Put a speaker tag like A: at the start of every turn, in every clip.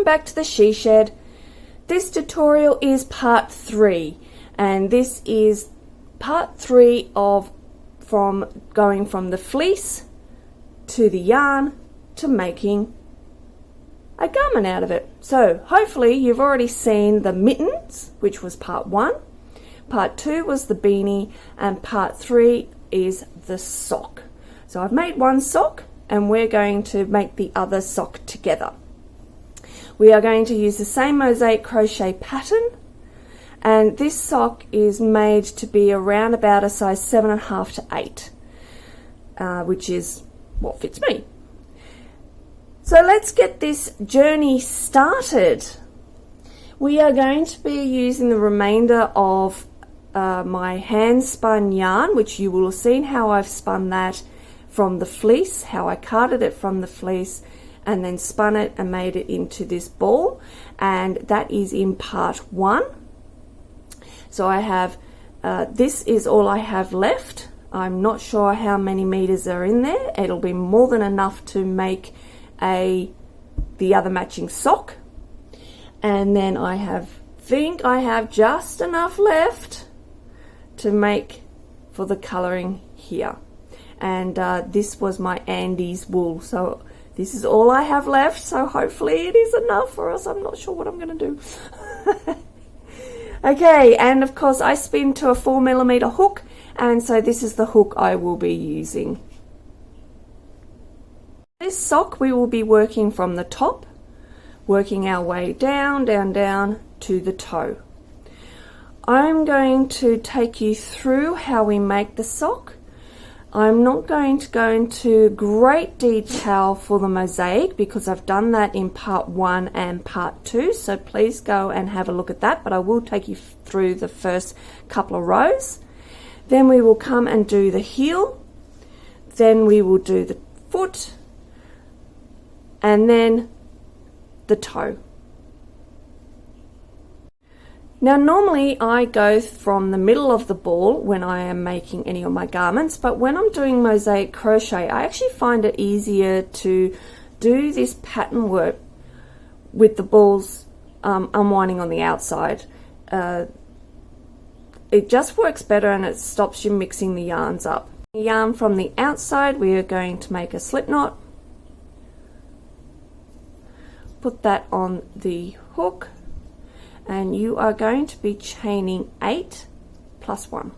A: welcome back to the She Shed. This tutorial is part 3, and this is part 3 of going from the fleece to the yarn to making a garment out of it. So hopefully you've already seen the mittens, which was part 1. Part 2 was the beanie, and part 3 is the sock. So I've made one sock, and we're going to make the other sock together. We are going to use the same mosaic crochet pattern, and this sock is made to be around about a size 7.5 to 8, which is what fits me. So let's get this journey started. We are going to be using the remainder of my hand spun yarn, which you will have seen how I've spun that from the fleece, how I carded it from the fleece and then spun it and made it into this ball, and that is in part 1. So I have this is all I have left. I'm not sure how many meters are in there. It'll be more than enough to make the other matching sock, and then I think I have just enough left to make for the coloring here. And this was my Andy's wool, so this is all I have left, so hopefully it is enough, or else I'm not sure what I'm going to do. Okay, and of course I spin to a 4mm hook, and so this is the hook I will be using. This sock we will be working from the top, working our way down, down, down to the toe. I'm going to take you through how we make the sock. I'm not going to go into great detail for the mosaic because I've done that in part 1 and part 2, so please go and have a look at that, but I will take you through the first couple of rows. Then we will come and do the heel, then we will do the foot, and then the toe. Now normally I go from the middle of the ball when I am making any of my garments, but when I'm doing mosaic crochet I actually find it easier to do this pattern work with the balls unwinding on the outside. It just works better and it stops you mixing the yarns up. The yarn from the outside, we are going to make a slip knot, put that on the hook, and you are going to be chaining 8 plus 1.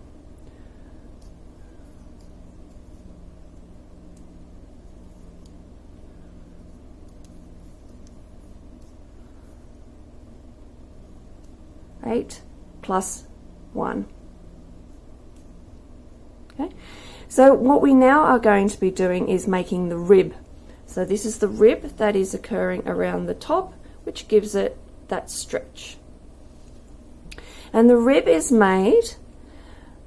A: Eight plus 1. Okay, so what we now are going to be doing is making the rib. So this is the rib that is occurring around the top, which gives it that stretch. And the rib is made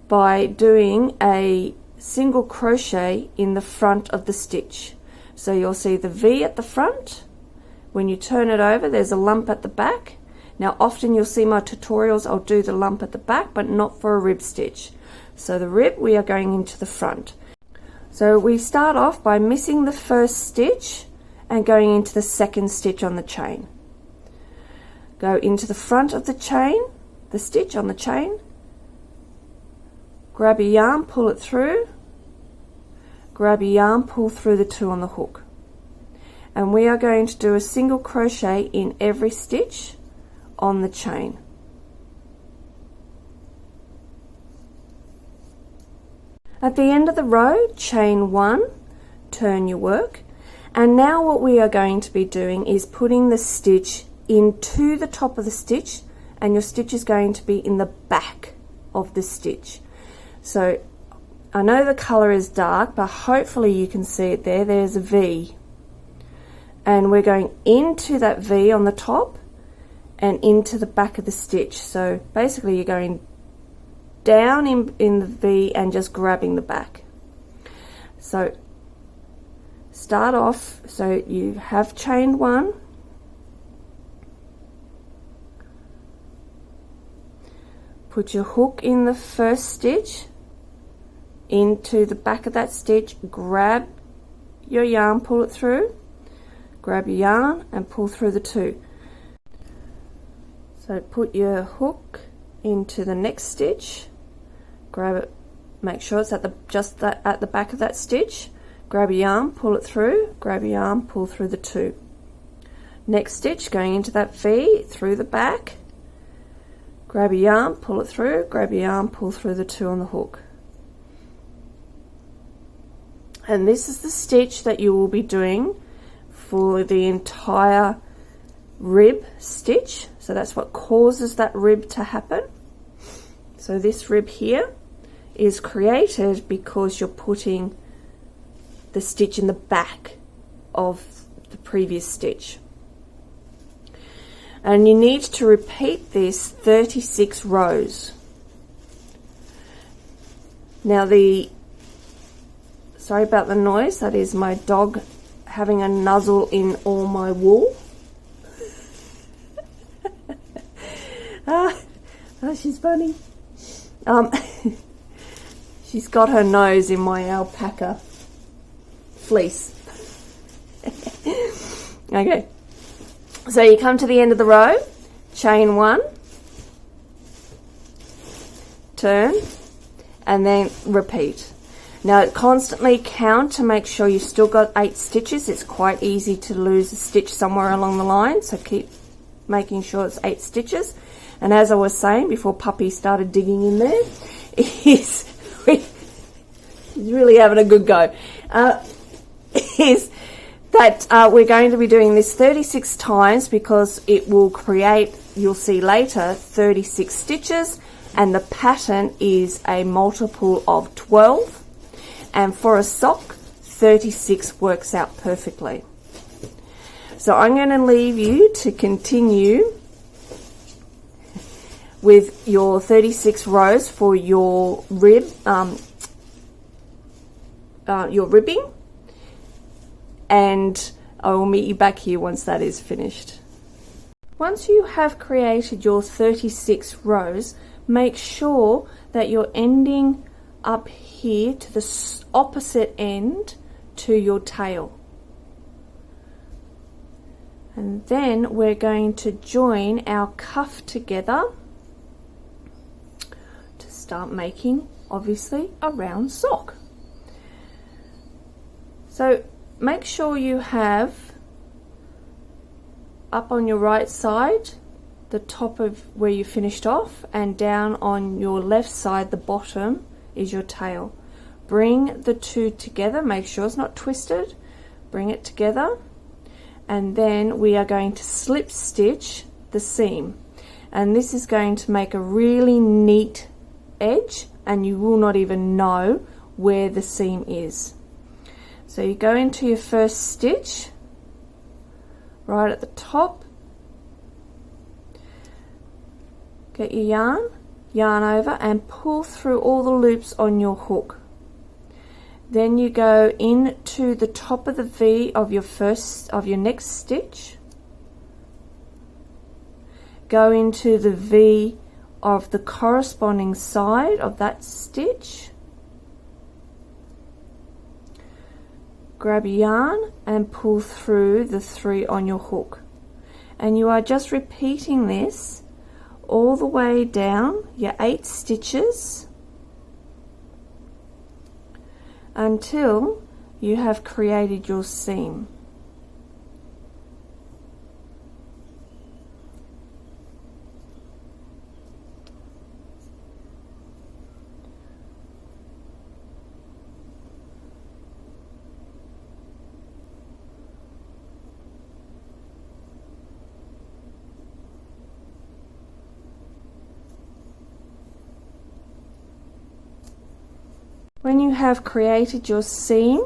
A: by doing a single crochet in the front of the stitch. So you'll see the V at the front. When you turn it over, there's a lump at the back. Now often you'll see my tutorials, I'll do the lump at the back, but not for a rib stitch. So the rib, we are going into the front. So we start off by missing the first stitch and going into the second stitch on the chain. Go into the front of the chain, the stitch on the chain, grab your yarn, pull it through, grab your yarn, pull through the 2 on the hook, and we are going to do a single crochet in every stitch on the chain. At the end of the row, chain 1, turn your work, and now what we are going to be doing is putting the stitch into the top of the stitch, and your stitch is going to be in the back of the stitch. So I know the color is dark, but hopefully you can see it there. There's a V, and we're going into that V on the top and into the back of the stitch. So basically you're going down in the V and just grabbing the back. So start off, so you have chained 1, put your hook in the first stitch, into the back of that stitch, grab your yarn, pull it through, grab your yarn and pull through the 2. So put your hook into the next stitch, grab it, make sure it's at the back of that stitch, grab your yarn, pull it through, grab your yarn, pull through the 2. Next stitch, going into that V through the back, grab your yarn, pull it through, grab your yarn, pull through the 2 on the hook. And this is the stitch that you will be doing for the entire rib stitch. So that's what causes that rib to happen. So this rib here is created because you're putting the stitch in the back of the previous stitch. And you need to repeat this 36 rows. Now sorry about the noise, that is my dog having a nuzzle in all my wool. Oh, she's funny. She's got her nose in my alpaca fleece. Okay, so you come to the end of the row, chain 1, turn, and then repeat. Now constantly count to make sure you've still got 8 stitches. It's quite easy to lose a stitch somewhere along the line, so keep making sure it's 8 stitches. And as I was saying before Puppy started digging in there, he's really having a good go, is that we're going to be doing this 36 times because it will create, you'll see later, 36 stitches, and the pattern is a multiple of 12. And for a sock, 36 works out perfectly. So I'm going to leave you to continue with your 36 rows for your your ribbing, and I will meet you back here once that is finished. Once you have created your 36 rows, make sure that you're ending up here to the opposite end to your tail. And then we're going to join our cuff together to start making, obviously, a round sock. So make sure you have up on your right side the top of where you finished off, and down on your left side the bottom is your tail. Bring the 2 together, make sure it's not twisted, bring it together, and then we are going to slip stitch the seam, and this is going to make a really neat edge and you will not even know where the seam is. So you go into your first stitch right at the top, get your yarn over and pull through all the loops on your hook. Then you go into the top of the V of your next stitch, go into the V of the corresponding side of that stitch, grab your yarn and pull through the 3 on your hook, and you are just repeating this all the way down your 8 stitches until you have created your seam. When you have created your seam,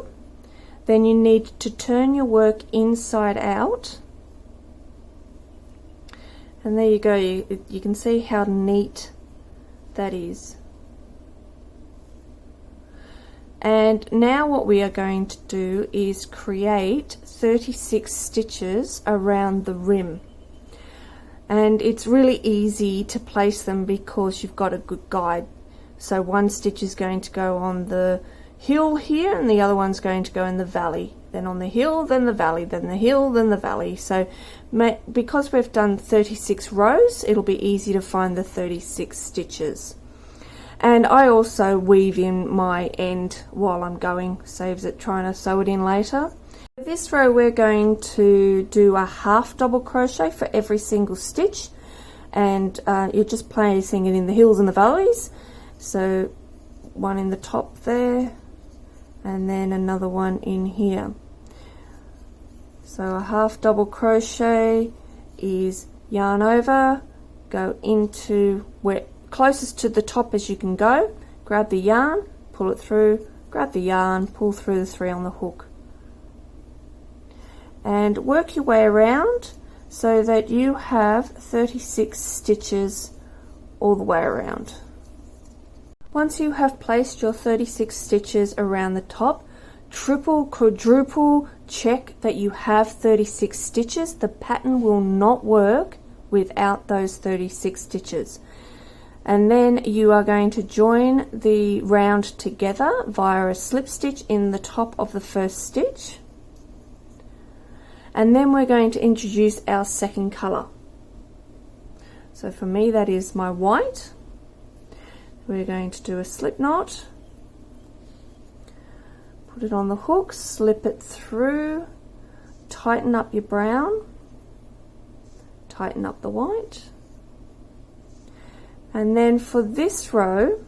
A: then you need to turn your work inside out, and there you go, you can see how neat that is. And now what we are going to do is create 36 stitches around the rim, and it's really easy to place them because you've got a good guide. So one stitch is going to go on the hill here, and the other one's going to go in the valley. Then on the hill, then the valley, then the hill, then the valley. So because we've done 36 rows, it'll be easy to find the 36 stitches. And I also weave in my end while I'm going, saves it trying to sew it in later. This row we're going to do a half double crochet for every single stitch, and you're just placing it in the hills and the valleys. So one in the top there, and then another one in here. So a half double crochet is yarn over, go into where closest to the top as you can go, grab the yarn, pull it through, grab the yarn, pull through the 3 on the hook, and work your way around so that you have 36 stitches all the way around. Once you have placed your 36 stitches around the top, triple, quadruple check that you have 36 stitches. The pattern will not work without those 36 stitches. And then you are going to join the round together via a slip stitch in the top of the first stitch. And then we're going to introduce our second colour. So for me that is my white. We're going to do a slip knot, put it on the hook, slip it through, tighten up your brown, tighten up the white. And then for this row,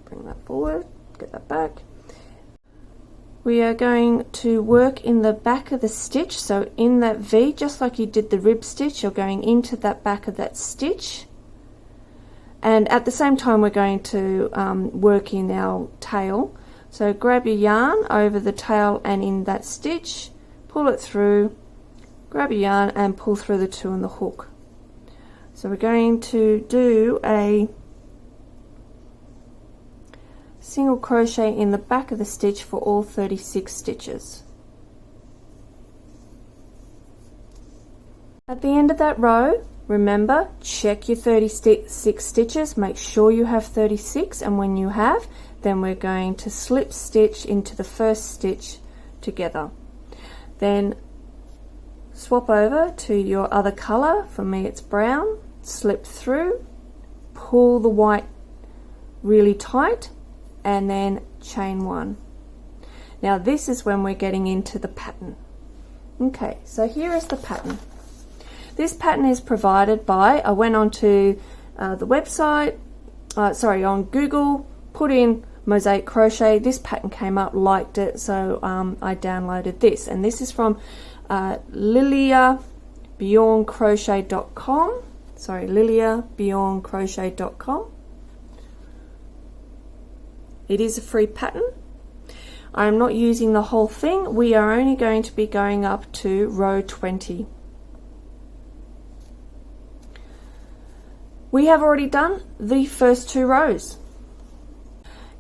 A: bring that forward, get that back. We are going to work in the back of the stitch, so in that V, just like you did the rib stitch, you're going into that back of that stitch. And at the same time we're going to work in our tail. So grab your yarn over the tail and in that stitch, pull it through, grab your yarn and pull through the 2 on the hook. So we're going to do a single crochet in the back of the stitch for all 36 stitches. At the end of that row, remember, check your 36 stitches, make sure you have 36, and when you have, then we're going to slip stitch into the first stitch together. Then swap over to your other colour, for me it's brown, slip through, pull the white really tight, and then chain 1. Now this is when we're getting into the pattern. Okay, so here is the pattern. This pattern is provided by, I went onto the website, on Google, put in mosaic crochet, this pattern came up, liked it, so I downloaded this, and this is from liliabjorncrochet.com. liliabjorncrochet.com. It is a free pattern. I am not using the whole thing. We are only going to be going up to row 20. We have already done the first 2 rows.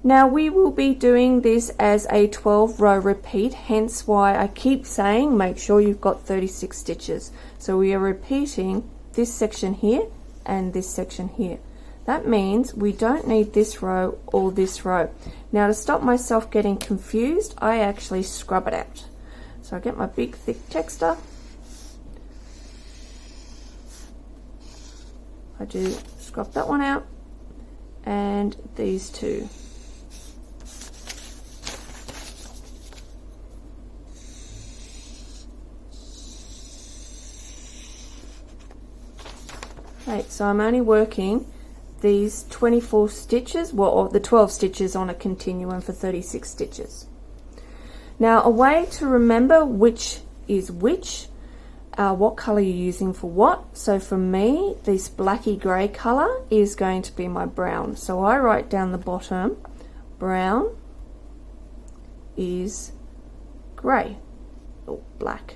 A: Now we will be doing this as a 12 row repeat, hence why I keep saying make sure you've got 36 stitches. So we are repeating this section here and this section here. That means we don't need this row or this row. Now to stop myself getting confused, I actually scrub it out. So I get my big thick texter. I do scrub that one out and these 2. Right, so I'm only working these 24 stitches, well, or the 12 stitches on a continuum for 36 stitches. Now a way to remember which is which, what colour you're using for what. So for me, this blacky grey colour is going to be my brown. So I write down the bottom, brown is grey, or black,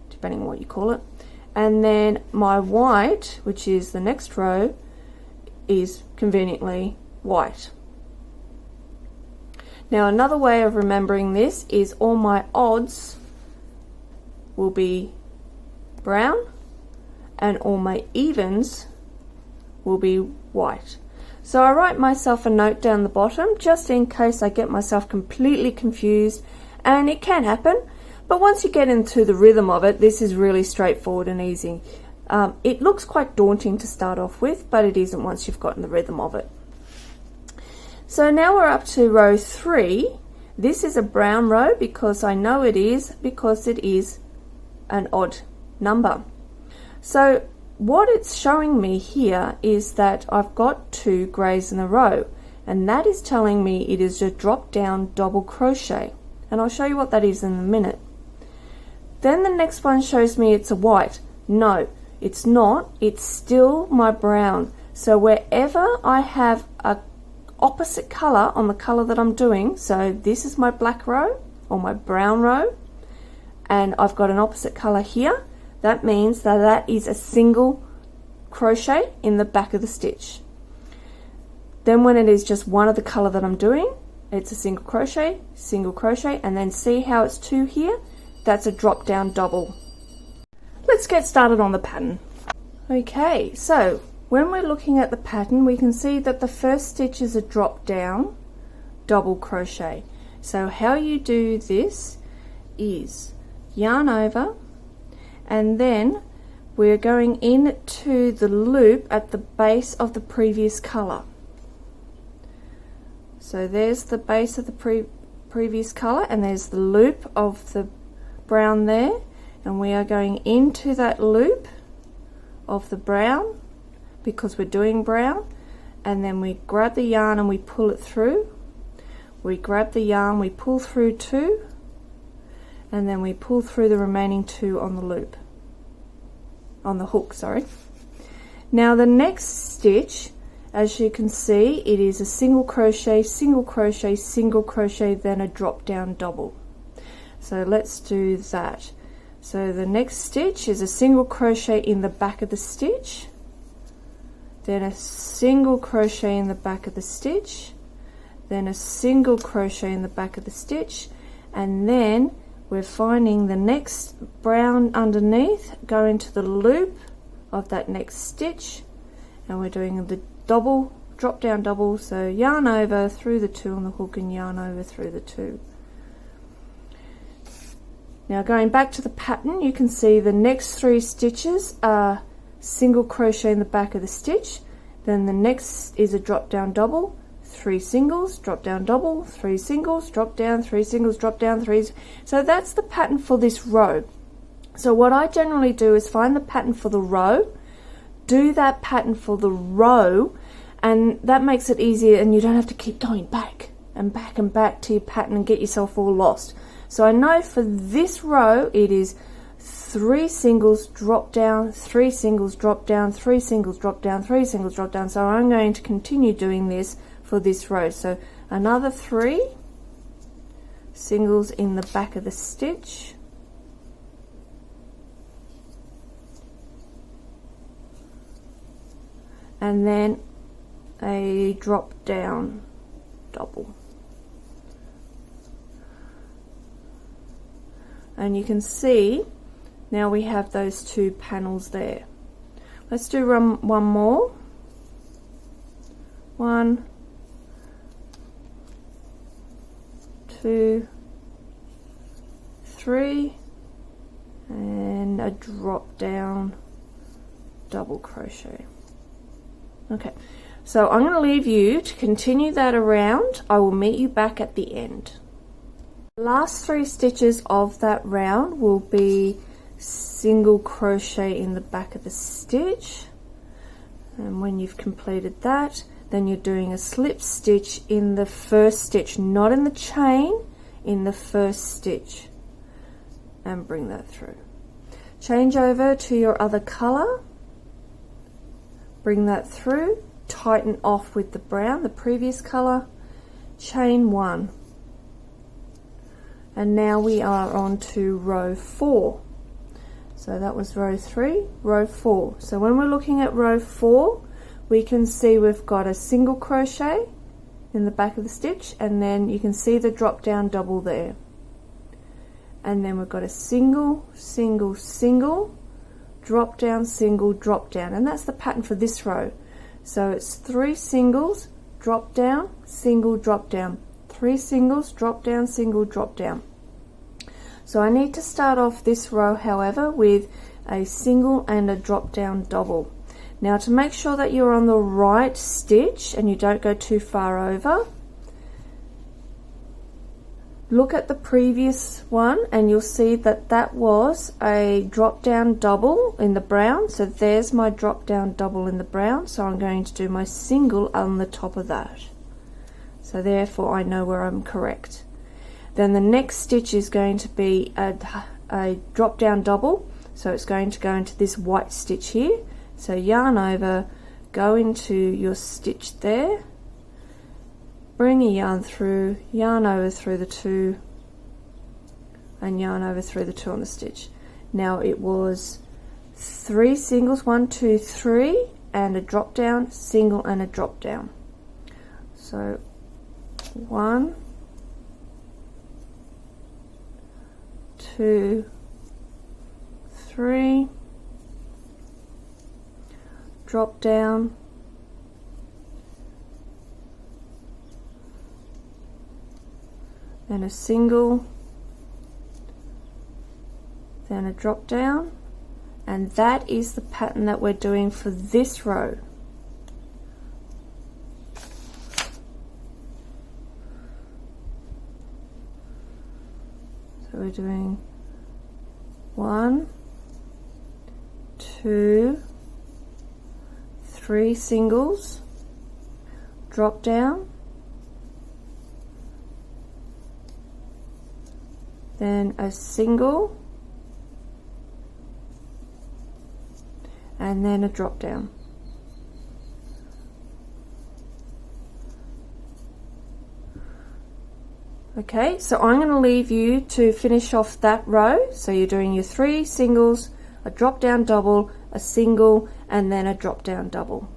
A: depending on what you call it. And then my white, which is the next row, is conveniently white. Now another way of remembering this is all my odds will be brown and all my evens will be white. So I write myself a note down the bottom just in case I get myself completely confused, and it can happen, but once you get into the rhythm of it, this is really straightforward and easy. It looks quite daunting to start off with, but it isn't once you've gotten the rhythm of it. So now we're up to row 3. This is a brown row because I know it is, because it is an odd number. So what it's showing me here is that I've got 2 greys in a row, and that is telling me it is a drop down double crochet, and I'll show you what that is in a minute. Then the next one shows me it's a white. No, it's not, it's still my brown. So wherever I have a opposite color on the color that I'm doing, so this is my black row or my brown row, and I've got an opposite color here, that means that that is a single crochet in the back of the stitch. Then when it is just one of the color that I'm doing, it's a single crochet, and then see how it's 2 here? That's a drop down double. Let's get started on the pattern. Okay, so when we're looking at the pattern, we can see that the first stitch is a drop down double crochet. So how you do this is yarn over, and then we're going into the loop at the base of the previous color. So there's the base of the previous color, and there's the loop of the brown there, and we are going into that loop of the brown because we're doing brown, and then we grab the yarn and we pull it through. We grab the yarn, we pull through 2, and then we pull through the remaining 2 on the loop, on the hook, sorry. Now the next stitch, as you can see, it is a single crochet, single crochet, single crochet, then a drop down double. So let's do that. So the next stitch is a single crochet in the back of the stitch, then a single crochet in the back of the stitch, then a single crochet in the back of the stitch, and then we're finding the next brown underneath, go into the loop of that next stitch, and we're doing the double, drop down double, so yarn over through the 2 on the hook and yarn over through the 2. Now going back to the pattern, you can see the next 3 stitches are single crochet in the back of the stitch, then the next is a drop down double, 3 singles, drop down double, 3 singles, drop down, 3 singles, drop down, 3. So that's the pattern for this row. So what I generally do is find the pattern for the row, do that pattern for the row, and that makes it easier, and you don't have to keep going back and back and back to your pattern and get yourself all lost. So I know for this row it is 3 singles, drop down, 3 singles, drop down, 3 singles, drop down, 3 singles, drop down. So I'm going to continue doing this for this row. So another 3 singles in the back of the stitch, and then a drop down double. And you can see now we have those 2 panels there. Let's do one more. 1, 2, 3, and a drop down double crochet. Okay, so I'm going to leave you to continue that around. I will meet you back at the end. The last 3 stitches of that round will be single crochet in the back of the stitch, and when you've completed that, then you're doing a slip stitch in the first stitch, not in the chain, in the first stitch, and bring that through. Change over to your other color, bring that through, tighten off with the brown, the previous color, chain 1. And now we are on to row 4. So that was row 3, row 4. So when we're looking at row 4, we can see we've got a single crochet in the back of the stitch, and then you can see the drop down double there. And then we've got a single, single, single, drop down, single, drop down, and that's the pattern for this row. So it's 3 singles, drop down, single, drop down, 3 singles, drop down, single, drop down. So I need to start off this row, however, with a single and a drop down double. Now, to make sure that you're on the right stitch and you don't go too far over, look at the previous one and you'll see that that was a drop down double in the brown. So there's my drop down double in the brown. So I'm going to do my single on the top of that. So therefore I know where I'm correct. Then the next stitch is going to be a drop down double. So it's going to go into this white stitch here. So yarn over, go into your stitch there, bring a yarn through, yarn over through the 2, and yarn over through the 2 on the stitch. Now it was 3 singles, 1, 2, 3, and a drop down, single and a drop down. So 1, 2, 3, drop down, then a single, then a drop down, and that is the pattern that we're doing for this row. So we're doing 1, 2, 3 singles, drop down, then a single, and then a drop down. Okay, so I'm going to leave you to finish off that row. So you're doing your 3 singles, a drop down double, a single, and then a drop down double.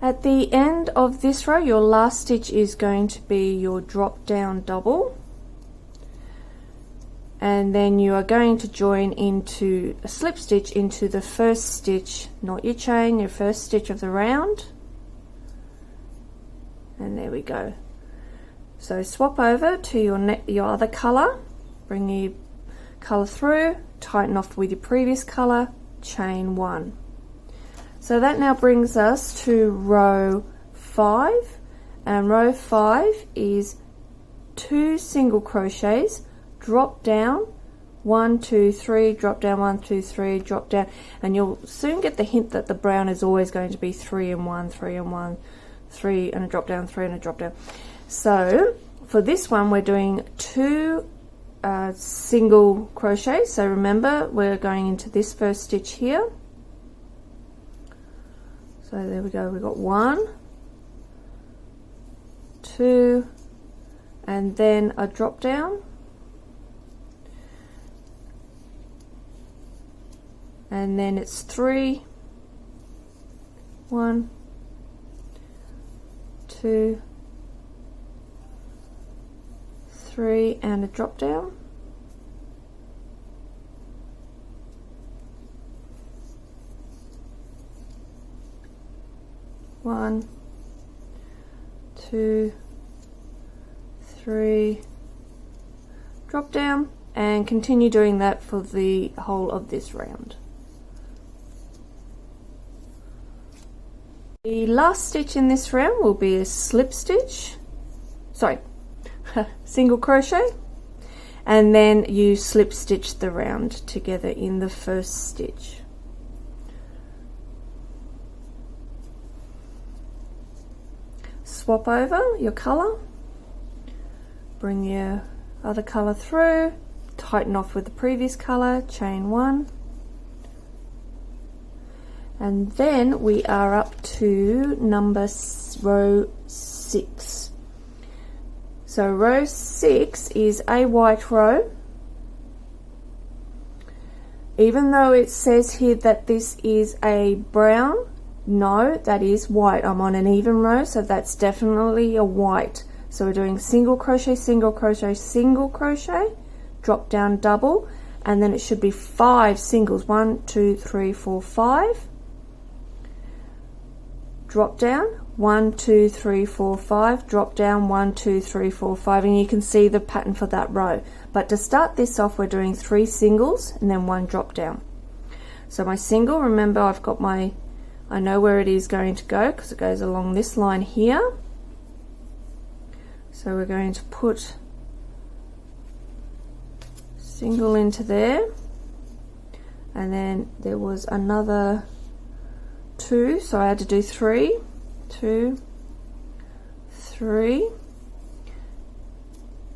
A: At the end of this row, your last stitch is going to be your drop down double, and then you are going to join into a slip stitch into the first stitch, not your chain, your first stitch of the round, and there we go. So swap over to your other color, bring your color through, tighten off with your previous color, chain 1. So that now brings us to row 5, and row 5 is 2 single crochets, drop down, 1, 2, 3, drop down, 1, 2, 3, drop down, and you'll soon get the hint that the brown is always going to be 3 and 1, 3 and 1, 3 and a drop down, 3 and a drop down. So for this one we're doing 2 single crochets. So remember, we're going into this first stitch here. So there we go, we've got 1, 2, and then a drop down, and then it's 3, 1, 2, 3, and a drop down, one, 2, 3, drop down, and continue doing that for the whole of this round. The last stitch in this round will be a slip stitch, sorry, single crochet, and then you slip stitch the round together in the first stitch. Swap over your color, bring your other color through, tighten off with the previous color, chain 1, and then we are up to row 6. So row 6 is a white row. Even though it says here that this is a brown, no, that is white. I'm on an even row, so that's definitely a white. So we're doing single crochet, single crochet, single crochet, drop down double, and then it should be 5 singles, 1, 2, 3, 4, 5. drop down, 1, 2, 3, 4, 5, drop down, 1, 2, 3, 4, 5, and you can see the pattern for that row. But to start this off, we're doing 3 singles and then 1 drop down. So my single, remember I've got my, I know where it is going to go because it goes along this line here. So we're going to put single into there, and then there was another 2, so I had to do 3, 2, 3,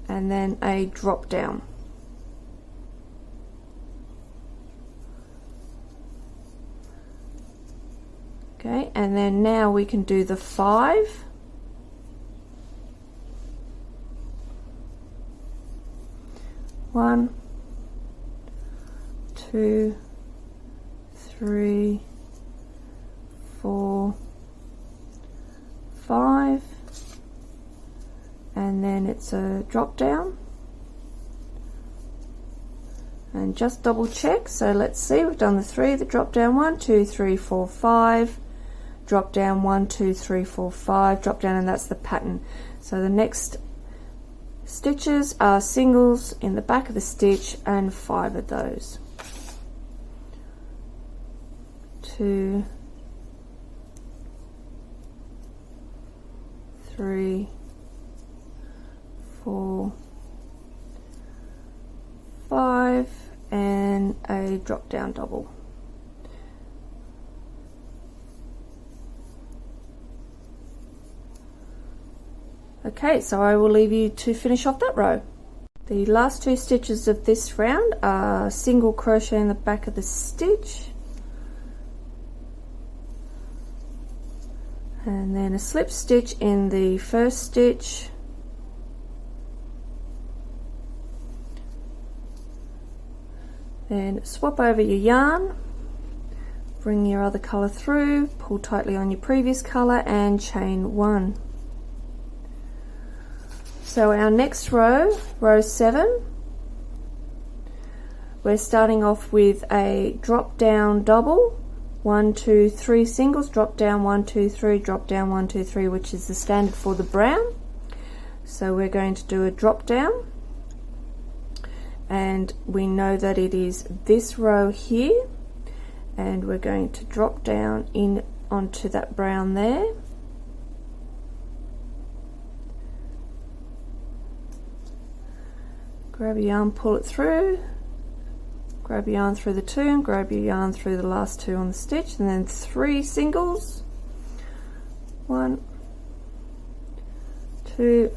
A: and then a drop down. Okay, and then now we can do the 5. One, 2, 3, 4, 5, and then it's a drop down. And just double check, so let's see, we've done the 3, the drop down, 1, 2, 3, 4, 5, drop down, 1, 2, 3, 4, 5, drop down, and that's the pattern. So the next stitches are singles in the back of the stitch, and 5 of those. 2, 3, 4, 5, and a drop down double. Okay, so I will leave you to finish off that row. The last 2 stitches of this round are single crochet in the back of the stitch, and then a slip stitch in the first stitch, then swap over your yarn, bring your other colour through, pull tightly on your previous colour, and chain 1. So our next row, row 7, we're starting off with a drop down double, 1, 2, 3 singles, drop down, 1, 2, 3, drop down, 1, 2, 3, which is the standard for the brown. So we're going to do a drop down, and we know that it is this row here, and we're going to drop down in onto that brown there. Grab your yarn, pull it through, grab your yarn through the 2, and grab your yarn through the last 2 on the stitch, and then 3 singles, 1, 2,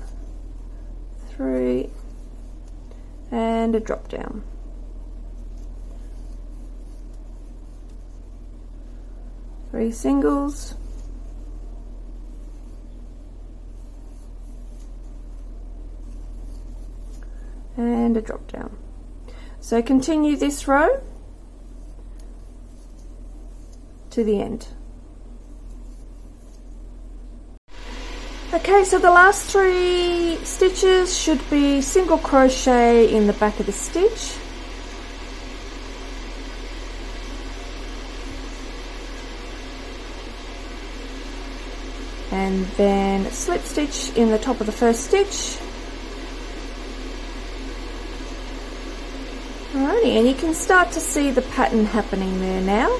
A: 3, and a drop down. 3 singles, and a drop down. So continue this row to the end. Okay, so the last 3 stitches should be single crochet in the back of the stitch, and then slip stitch in the top of the first stitch. Alrighty, and you can start to see the pattern happening there now.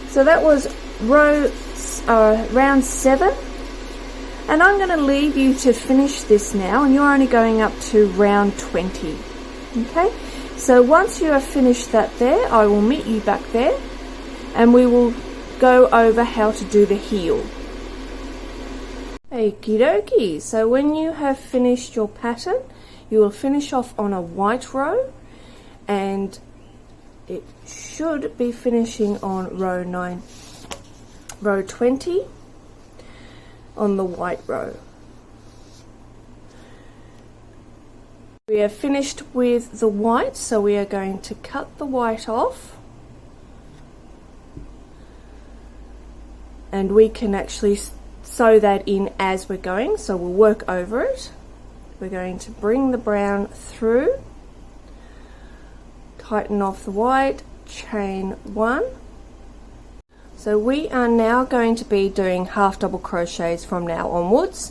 A: So that was round 7, and I'm going to leave you to finish this now, and you're only going up to round 20. Okay, so once you have finished that there, I will meet you back there, and we will go over how to do the heel. Okie dokie, so when you have finished your pattern, you will finish off on a white row, and it should be finishing on row 20 on the white row. We have finished with the white, so we are going to cut the white off, and we can actually sew that in as we're going, so we'll work over it. We're going to bring the brown through, tighten off the white, chain 1, So we are now going to be doing half double crochets from now onwards,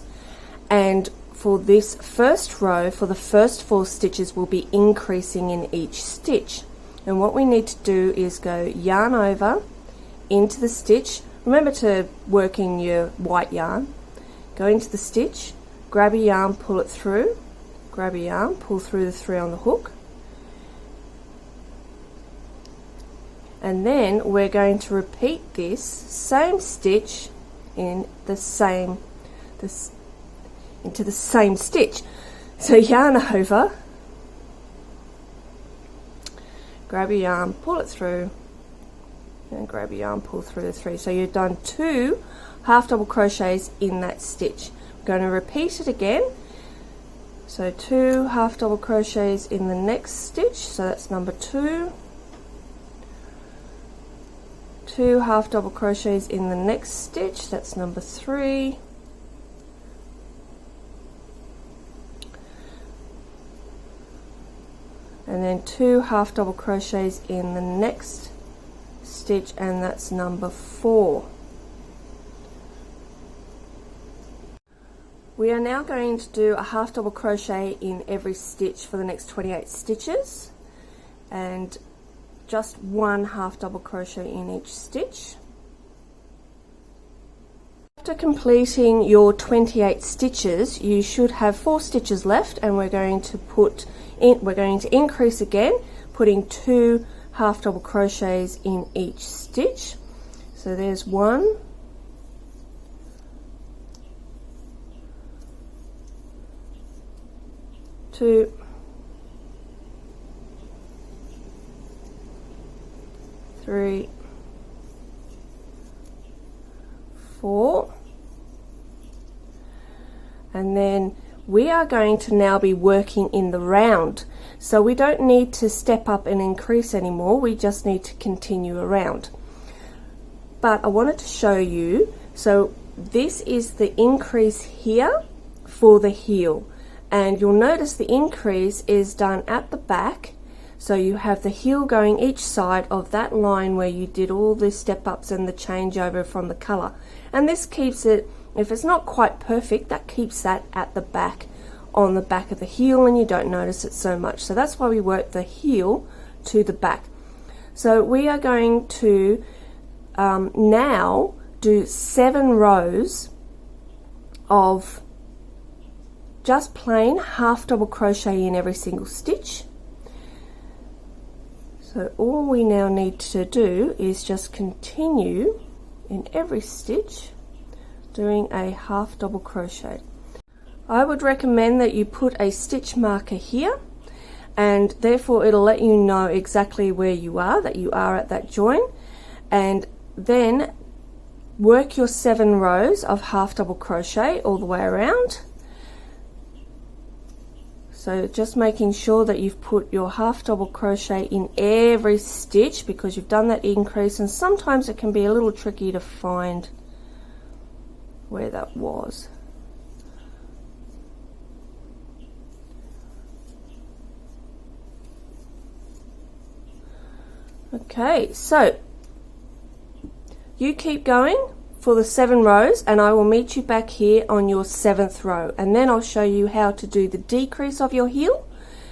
A: and for this first row, for the first 4 stitches, we'll be increasing in each stitch. And what we need to do is go yarn over into the stitch. Remember to work in your white yarn. Go into the stitch, grab a yarn, pull it through, grab a yarn, pull through the 3 on the hook, and then we're going to repeat this same stitch into the same stitch. So yarn over, grab a yarn, pull it through, and grab a yarn, pull through the 3. So you've done 2 half double crochets in that stitch. I'm going to repeat it again. So 2 half double crochets in the next stitch, so that's number 2. 2 half double crochets in the next stitch, that's number 3. And then 2 half double crochets in the next stitch, and that's number 4. We are now going to do a half double crochet in every stitch for the next 28 stitches, and just 1 half double crochet in each stitch. After completing your 28 stitches, you should have 4 stitches left, and we're going to increase again, putting 2 half double crochets in each stitch. So there's 1, 2, 3, 4, and then we are going to now be working in the round, so we don't need to step up and increase anymore, we just need to continue around. But I wanted to show you, so this is the increase here for the heel, and you'll notice the increase is done at the back, so you have the heel going each side of that line where you did all the step ups and the changeover from the colour, and this keeps it, if it's not quite perfect, that keeps that at the back, on the back of the heel, and you don't notice it so much. So that's why we work the heel to the back. So we are going to now do 7 rows of just plain half double crochet in every single stitch. So all we now need to do is just continue in every stitch doing a half double crochet. I would recommend that you put a stitch marker here, and therefore it'll let you know exactly where you are, that you are at that join, and then work your 7 rows of half double crochet all the way around. So just making sure that you've put your half double crochet in every stitch, because you've done that increase, and sometimes it can be a little tricky to find where that was. Okay, so you keep going for the 7 rows, and I will meet you back here on your 7th row, and then I'll show you how to do the decrease of your heel,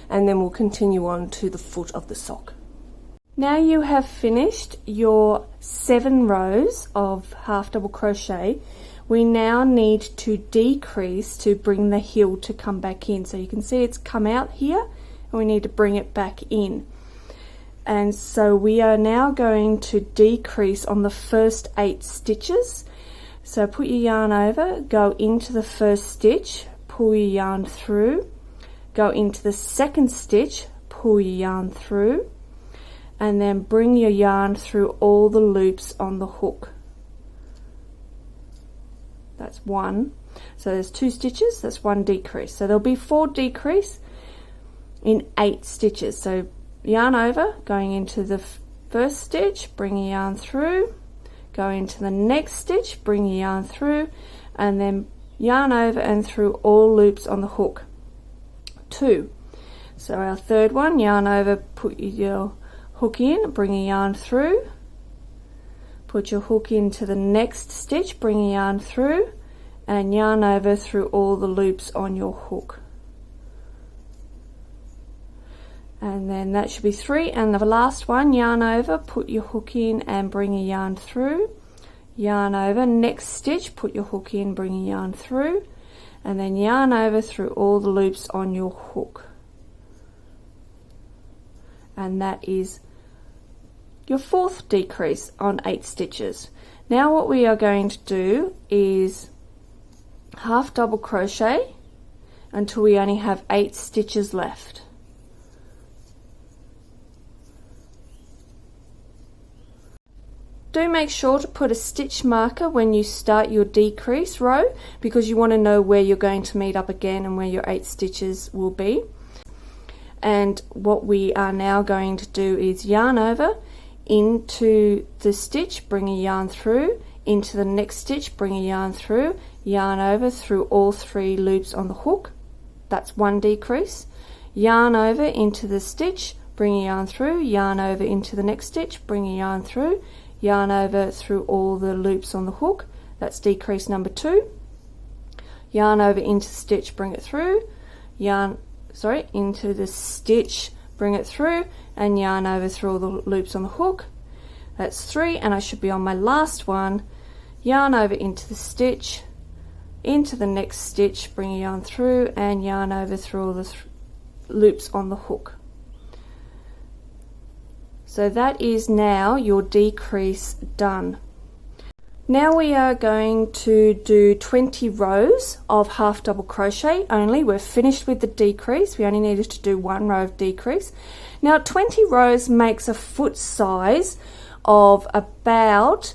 A: and then we'll continue on to the foot of the sock. Now you have finished your 7 rows of half double crochet, we now need to decrease to bring the heel to come back in. So you can see it's come out here, and we need to bring it back in. And so we are now going to decrease on the first 8 stitches. So put your yarn over, go into the first stitch, pull your yarn through, go into the second stitch, pull your yarn through, and then bring your yarn through all the loops on the hook. That's 1. So there's 2 stitches, that's 1 decrease. So there'll be 4 decrease in 8 stitches. So yarn over, going into the first stitch, bring your yarn through, go into the next stitch, bring your yarn through, and then yarn over and through all loops on the hook. 2. So our third one, yarn over, put your hook in, bring your yarn through, put your hook into the next stitch, bring your yarn through and yarn over through all the loops on your hook. And then that should be 3, and the last one, yarn over, put your hook in and bring a yarn through, yarn over, next stitch, put your hook in, bring a yarn through, and then yarn over through all the loops on your hook. And that is your 4th decrease on 8 stitches. Now what we are going to do is half double crochet until we only have 8 stitches left. Do make sure to put a stitch marker when you start your decrease row, because you want to know where you're going to meet up again and where your 8 stitches will be. And what we are now going to do is yarn over into the stitch, bring a yarn through, into the next stitch, bring a yarn through, yarn over through all 3 loops on the hook. That's 1 decrease. Yarn over into the stitch, bring a yarn through, yarn over into the next stitch, bring a yarn through, yarn over through all the loops on the hook. That's decrease number 2. Yarn over into the stitch, bring it through, into the stitch, bring it through, and yarn over through all the loops on the hook. That's 3, and I should be on my last one. Yarn over into the stitch, into the next stitch, bring a yarn through, and yarn over through all the loops on the hook. So that is now your decrease done. Now we are going to do 20 rows of half double crochet only. We're finished with the decrease. We only needed to do 1 row of decrease. Now 20 rows makes a foot size of about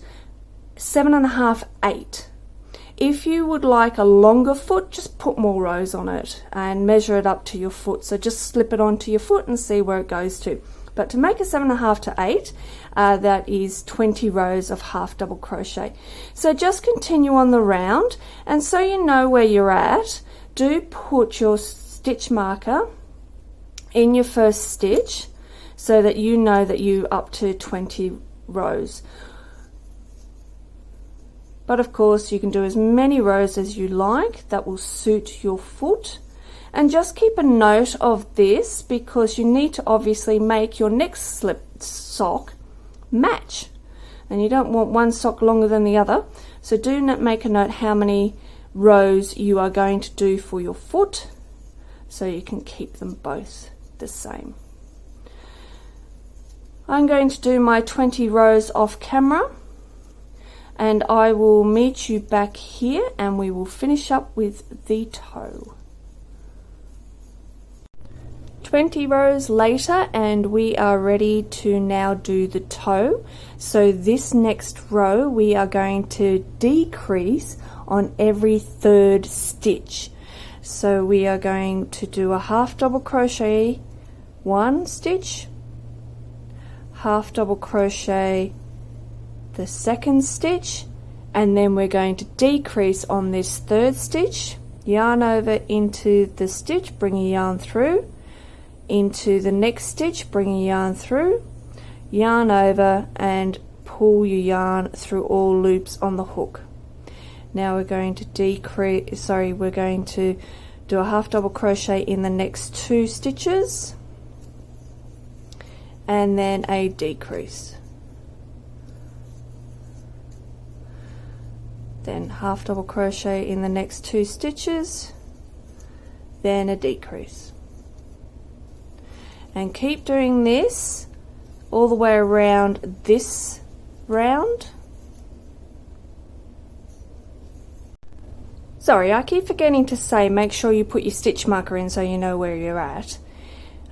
A: 7.5, 8. If you would like a longer foot, just put more rows on it and measure it up to your foot. So just slip it onto your foot and see where it goes to. But to make a 7.5 to 8, that is 20 rows of half double crochet. So just continue on the round, and so you know where you're at, do put your stitch marker in your first stitch so that you know that you're up to 20 rows. But of course you can do as many rows as you like, that will suit your foot. And just keep a note of this, because you need to obviously make your next slip sock match, and you don't want one sock longer than the other. So do not make a note how many rows you are going to do for your foot, so you can keep them both the same. I'm going to do my 20 rows off camera, and I will meet you back here and we will finish up with the toe. 20 rows later, and we are ready to now do the toe. So this next row we are going to decrease on every 3rd stitch. So we are going to do a half double crochet 1 stitch, half double crochet the 2nd stitch, and then we're going to decrease on this 3rd stitch, yarn over into the stitch, bring a yarn through, into the next stitch, bring a yarn through, yarn over, and pull your yarn through all loops on the hook. Now we're going to we're going to do a half double crochet in the next 2 stitches, and then a decrease. Then half double crochet in the next 2 stitches, then a decrease. And keep doing this all the way around this round. Sorry, I keep forgetting to say, make sure you put your stitch marker in so you know where you're at.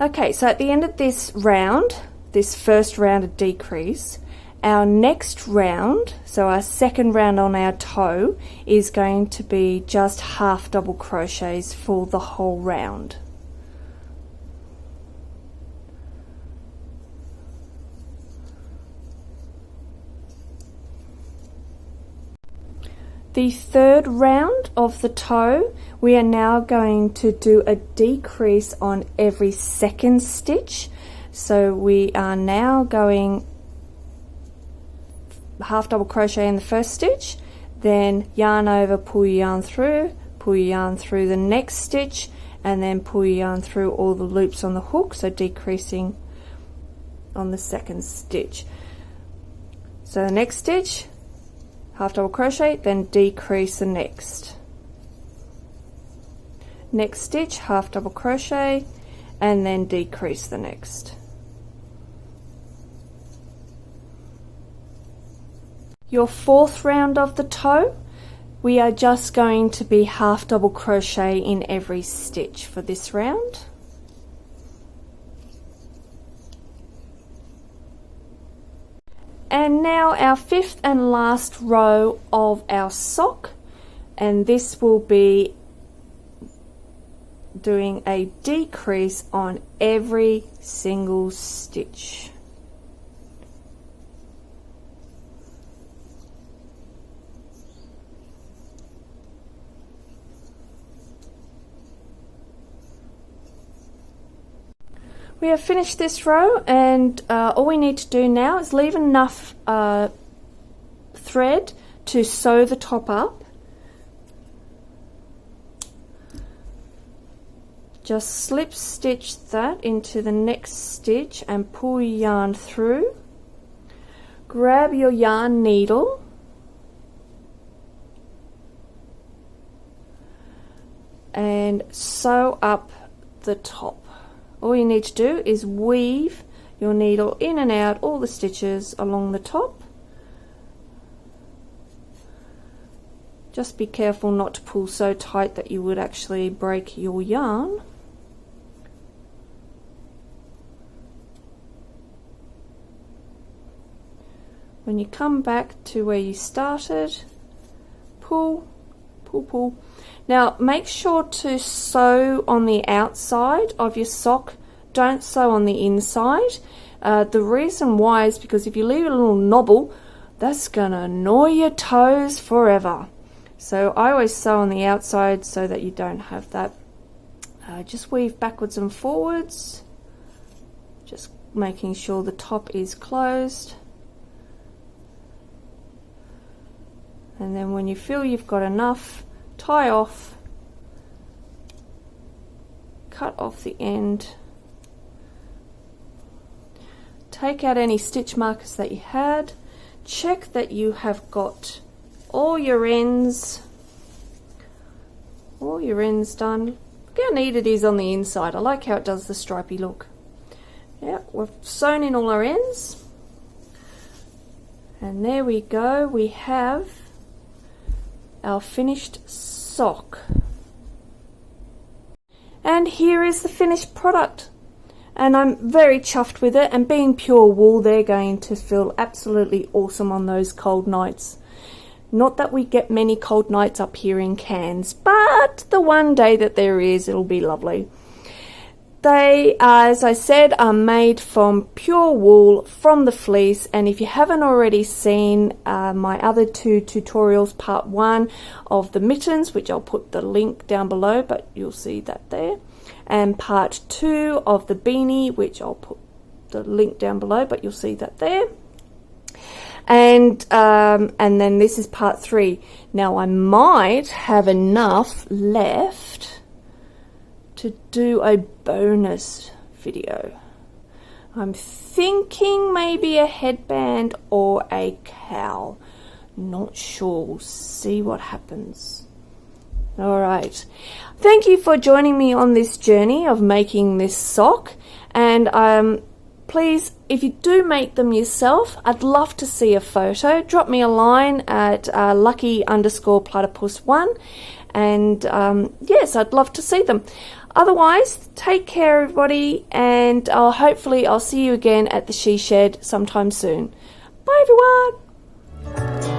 A: Okay, so at the end of this round, this first round of decrease, our next round, so our 2nd round on our toe, is going to be just half double crochets for the whole round. The 3rd round of the toe, we are now going to do a decrease on every 2nd stitch. So we are now going half double crochet in the first stitch, then yarn over, pull your yarn through the next stitch, and then pull your yarn through all the loops on the hook, so decreasing on the second stitch. So the next stitch, half double crochet, then decrease the next stitch, half double crochet, and then decrease the next. Your fourth round of the toe, we are just going to be half double crochet in every stitch for this round. And now our fifth and last row of our sock, and this will be doing a decrease on every single stitch. We have finished this row, and all we need to do now is leave enough thread to sew the top up. Just slip stitch that into the next stitch and pull your yarn through. Grab your yarn needle and sew up the top. All you need to do is weave your needle in and out all the stitches along the top. Just be careful not to pull so tight that you would actually break your yarn. When you come back to where you started, pull, pull, pull. Now make sure to sew on the outside of your sock, don't sew on the inside. The reason why is because if you leave a little knobble, that's gonna annoy your toes forever. So I always sew on the outside so that you don't have that. Just weave backwards and forwards, just making sure the top is closed. And then when you feel you've got enough, tie off, cut off the end, take out any stitch markers that you had, check that you have got all your ends done. Look how neat it is on the inside. I like how it does the stripy look. Yeah, we've sewn in all our ends, and there we go, we have our finished sock. And here is the finished product, and I'm very chuffed with it, and being pure wool, they're going to feel absolutely awesome on those cold nights. Not that we get many cold nights up here in Cairns, but the one day that there is, it'll be lovely. They, as I said, are made from pure wool from the fleece, and if you haven't already seen my other two tutorials, part 1 of the mittens, which I'll put the link down below, but you'll see that there, and part 2 of the beanie, which I'll put the link down below, but you'll see that there, and then this is part 3. Now I might have enough left to do a bonus video. I'm thinking maybe a headband or a cowl. Not sure. We'll see what happens. Alright. Thank you for joining me on this journey of making this sock. And please, if you do make them yourself, I'd love to see a photo. Drop me a line at lucky_platypus1. And yes, I'd love to see them. Otherwise, take care everybody, and hopefully I'll see you again at the She Shed sometime soon. Bye everyone!